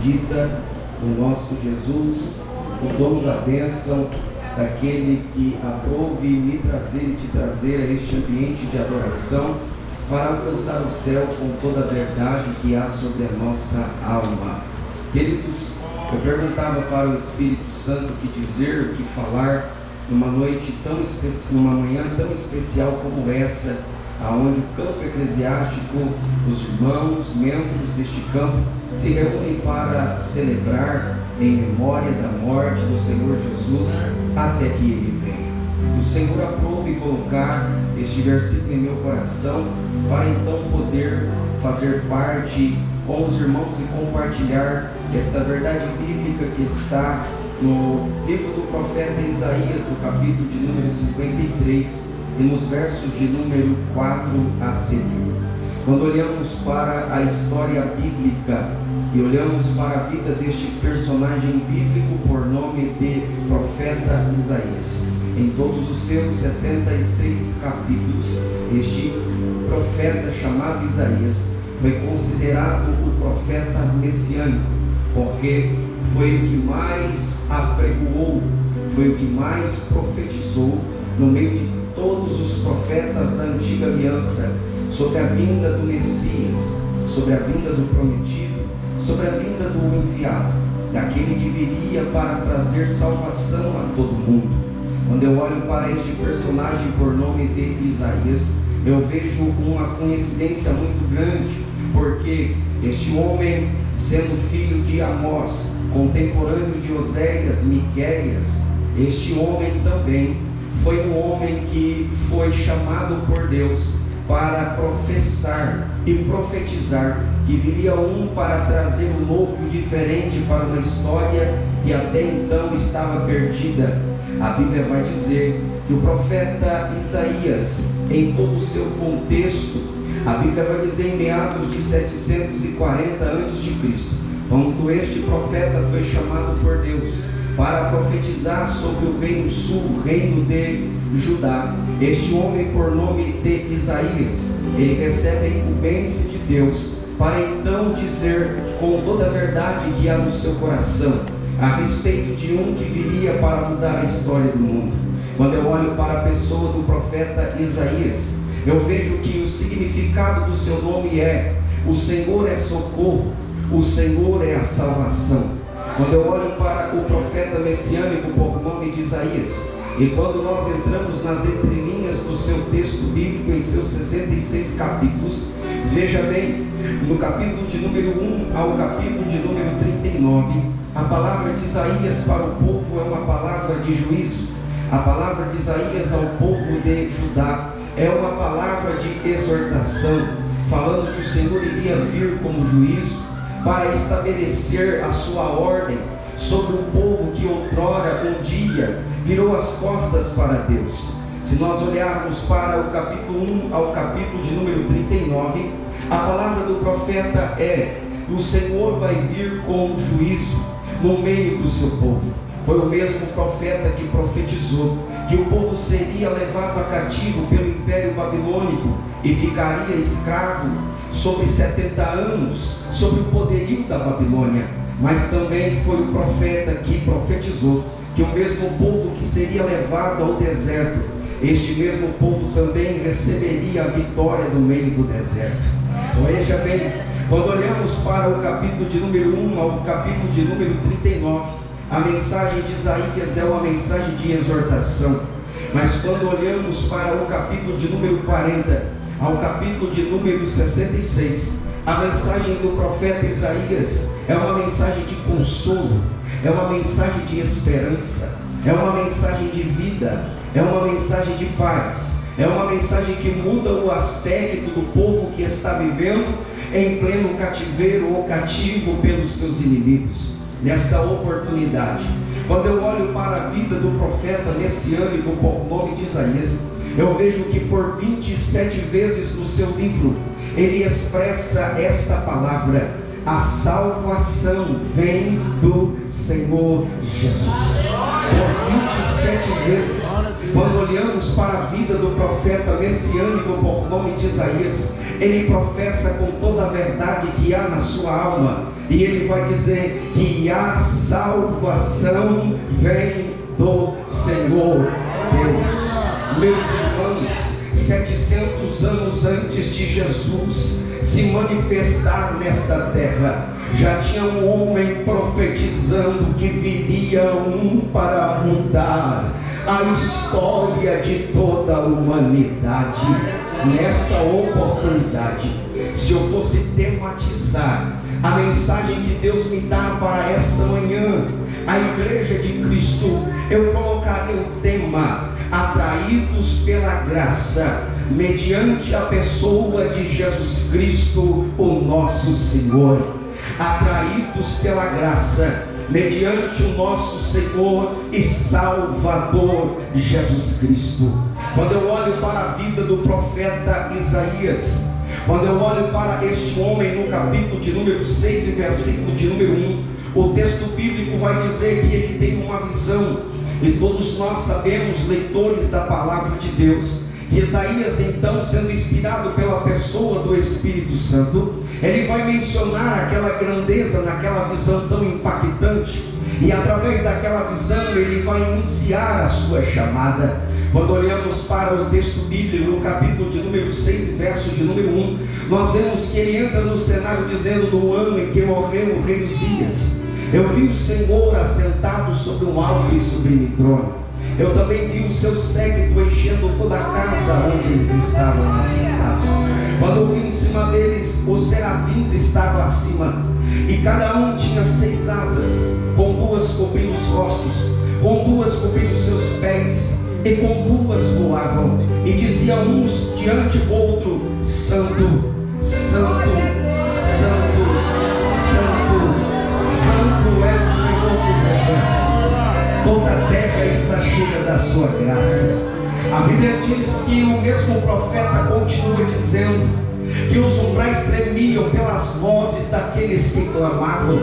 bendita do nosso Jesus, o dono da bênção, daquele que aprove me trazer e te trazer a este ambiente de adoração para alcançar o céu com toda a verdade que há sobre a nossa alma. Queridos, eu perguntava para o Espírito Santo o que dizer, o que falar numa noite tão especial, numa manhã tão especial como essa, aonde o campo eclesiástico, os irmãos, membros deste campo se reúnem para celebrar em memória da morte do Senhor Jesus até que Ele venha. O Senhor aprove colocar este versículo em meu coração para então poder fazer parte com os irmãos e compartilhar esta verdade bíblica que está no livro do profeta Isaías, no capítulo de número 53 e nos versos de número 4 a seguir. Quando olhamos para a história bíblica e olhamos para a vida deste personagem bíblico por nome de profeta Isaías, em todos os seus 66 capítulos, este profeta chamado Isaías foi considerado o profeta messiânico, porque foi o que mais apregoou, foi o que mais profetizou no meio de todos os profetas da antiga aliança, sobre a vinda do Messias, sobre a vinda do prometido, sobre a vinda do enviado, daquele que viria para trazer salvação a todo mundo. Quando eu olho para este personagem por nome de Isaías, eu vejo uma coincidência muito grande, porque este homem, sendo filho de Amós, contemporâneo de Oséias, Miqueias, este homem também foi um homem que foi chamado por Deus para professar e profetizar que viria um para trazer um novo e diferente para uma história que até então estava perdida. A Bíblia vai dizer que o profeta Isaías, em todo o seu contexto, a Bíblia vai dizer em meados de 740 a.C., quando este profeta foi chamado por Deus para profetizar sobre o reino sul, o reino de Judá. Este homem por nome de Isaías, ele recebe a incumbência de Deus para então dizer com toda a verdade que há no seu coração a respeito de um que viria para mudar a história do mundo. Quando eu olho para a pessoa do profeta Isaías, eu vejo que o significado do seu nome é: o Senhor é socorro, o Senhor é a salvação. Quando eu olho para o profeta messiânico por nome de Isaías, e quando nós entramos nas entrelinhas do seu texto bíblico em seus 66 capítulos, veja bem, no capítulo de número 1 ao capítulo de número 39, a palavra de Isaías para o povo é uma palavra de juízo. A palavra de Isaías ao povo de Judá é uma palavra de exortação, falando que o Senhor iria vir como juízo para estabelecer a sua ordem sobre um povo que outrora, um dia, virou as costas para Deus. Se nós olharmos para o capítulo 1 ao capítulo de número 39, a palavra do profeta é: o Senhor vai vir com juízo no meio do seu povo. Foi o mesmo profeta que profetizou que o povo seria levado a cativo pelo Império Babilônico e ficaria escravo sobre 70 anos, sob o poderio da Babilônia. Mas também foi o profeta que profetizou que o mesmo povo que seria levado ao deserto, este mesmo povo também receberia a vitória no meio do deserto. Veja bem, quando olhamos para o capítulo de número 1 ao capítulo de número 39, a mensagem de Isaías é uma mensagem de exortação. Mas quando olhamos para o capítulo de número 40 ao capítulo de número 66, a mensagem do profeta Isaías é uma mensagem de consolo, é uma mensagem de esperança, é uma mensagem de vida, é uma mensagem de paz, é uma mensagem que muda o aspecto do povo que está vivendo em pleno cativeiro ou cativo pelos seus inimigos. Nesta oportunidade, quando eu olho para a vida do profeta messiânico por nome de Isaías, eu vejo que por 27 vezes no seu livro ele expressa esta palavra: a salvação vem do Senhor Jesus. Por 27 vezes, quando olhamos para a vida do profeta messiânico por nome de Isaías, ele professa com toda a verdade que há na sua alma, e ele vai dizer que a salvação vem do Senhor Deus. Meus irmãos, 700 anos antes de Jesus se manifestar nesta terra, já tinha um homem profetizando que viria um para mudar a história de toda a humanidade. Nesta oportunidade, se eu fosse tematizar a mensagem que Deus me dá para esta manhã, a Igreja de Cristo, eu colocaria o tema: atraídos pela graça, mediante a pessoa de Jesus Cristo, o nosso Senhor. Atraídos pela graça, mediante o nosso Senhor e Salvador Jesus Cristo. Quando eu olho para a vida do profeta Isaías, quando eu olho para este homem no capítulo de número 6 e versículo de número 1, o texto bíblico vai dizer que ele tem uma visão, e todos nós sabemos, leitores da palavra de Deus, que Isaías, então, sendo inspirado pela pessoa do Espírito Santo, ele vai mencionar aquela grandeza naquela visão tão impactante, e através daquela visão ele vai iniciar a sua chamada. Quando olhamos para o texto bíblico no capítulo de número 6, verso de número 1, nós vemos que ele entra no cenário dizendo: no ano em que morreu o rei Uzias, eu vi o Senhor assentado sobre um alto e sublime trono. Eu também vi o seu séquito enchendo toda a casa onde eles estavam assentados. Quando eu vi em cima deles, os serafins estavam acima, e cada um tinha 6 asas, com 2 cobriam os rostos, com 2 cobriam os seus pés, e com 2 voavam, e diziam uns diante do outro: Santo, Santo, Santo, Santo, Santo é o Senhor dos exércitos, toda a terra está cheia da sua graça. A Bíblia diz que o mesmo profeta continua dizendo que os umbrais tremiam pelas vozes daqueles que clamavam.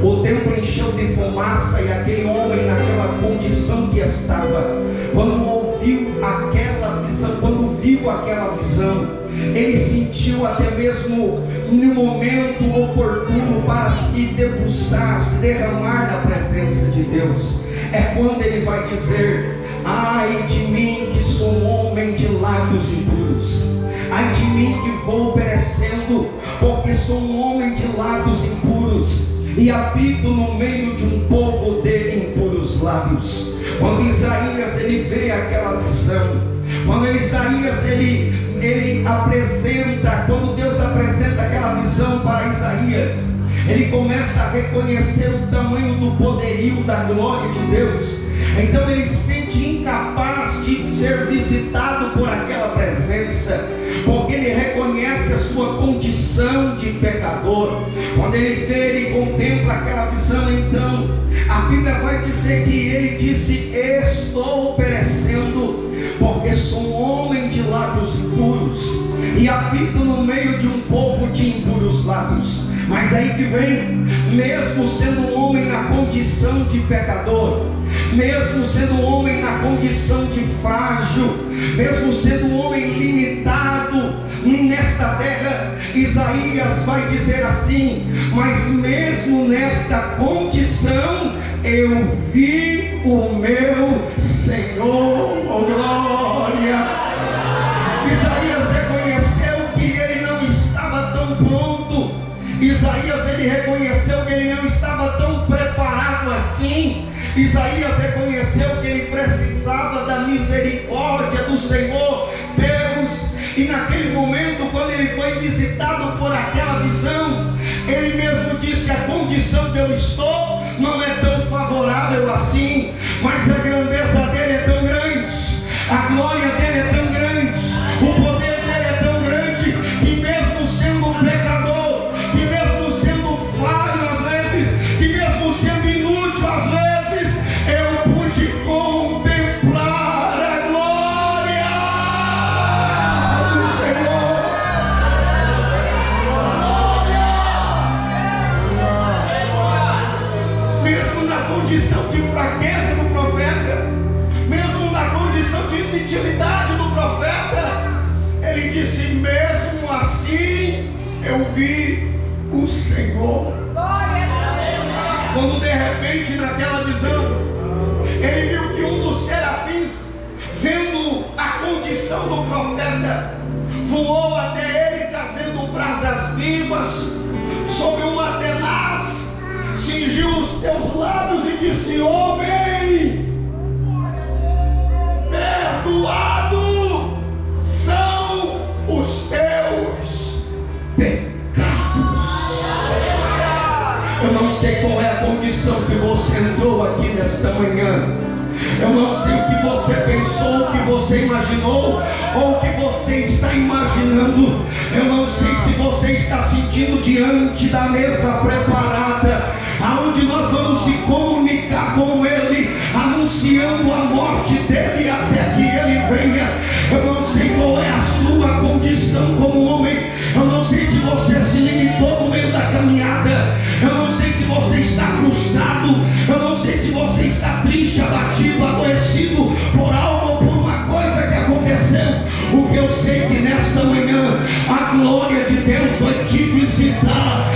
O templo encheu de fumaça, e aquele homem, naquela condição que estava, quando ouviu aquela visão, quando viu aquela visão, ele sentiu até mesmo no momento oportuno para se debruçar, se derramar na presença de Deus. É quando ele vai dizer: ai de mim que sou um homem de lábios impuros, ai de mim que vou perecendo, porque sou um homem de lábios impuros, e habito no meio de um povo de impuros lábios. Quando Isaías ele vê aquela visão, quando Isaías ele apresenta, quando Deus apresenta aquela visão para Isaías, ele começa a reconhecer o tamanho do poderio da glória de Deus. Então ele se sente incapaz de ser visitado por aquela presença, porque ele reconhece a sua condição de pecador. Quando ele vê, ele contempla aquela visão, então a Bíblia vai dizer que ele disse: estou perecendo, porque sou um homem de lábios impuros, e habito no meio de um povo de impuros lábios. Mas aí que vem, mesmo sendo um homem na condição de pecador, mesmo sendo um homem na condição de frágil, mesmo sendo um homem limitado nesta terra, Isaías vai dizer assim: mas mesmo nesta condição eu vi o meu Senhor. Oh glória! Isaías reconheceu que ele não estava tão pronto. Isaías ele reconheceu que ele não estava tão preparado assim. Isaías reconheceu que ele precisava da misericórdia do Senhor Deus. E naquele momento, quando ele foi visitado por aquela visão, ele mesmo disse: a condição que eu estou não é tão favorável assim, mas a grandeza dele é tão grande, a glória dele é tão grande, o poder dele é tão grande, que mesmo sendo pecador, que mesmo sendo falho às vezes, que mesmo sendo inútil às vezes, eu pude contemplar a glória do Senhor. condição de fraqueza do profeta, mesmo na condição de inutilidade do profeta, ele disse: mesmo assim eu vi o Senhor. Quando de repente naquela visão ele viu que um dos serafins, vendo a condição do profeta, voou até ele trazendo brasas vivas sobre uma tenaz, cingiu os teus lábios e disse: homem, perdoado são os teus pecados. Eu não sei qual é a condição que você entrou aqui nesta manhã. Eu não sei o que você pensou, o que você imaginou, ou o que você está imaginando. Eu não sei se você está sentindo diante da mesa preparada, aonde nós vamos se comunicar com Ele, anunciando a morte dEle até que Ele venha. Eu não sei qual é a sua condição como homem. Eu não sei se você se limitou no meio da caminhada. Eu não sei se você está frustrado. Eu não sei se você está triste, abatido, adoecido por algo ou por uma coisa que aconteceu. O que eu sei é que nesta manhã a glória de Deus vai te visitar.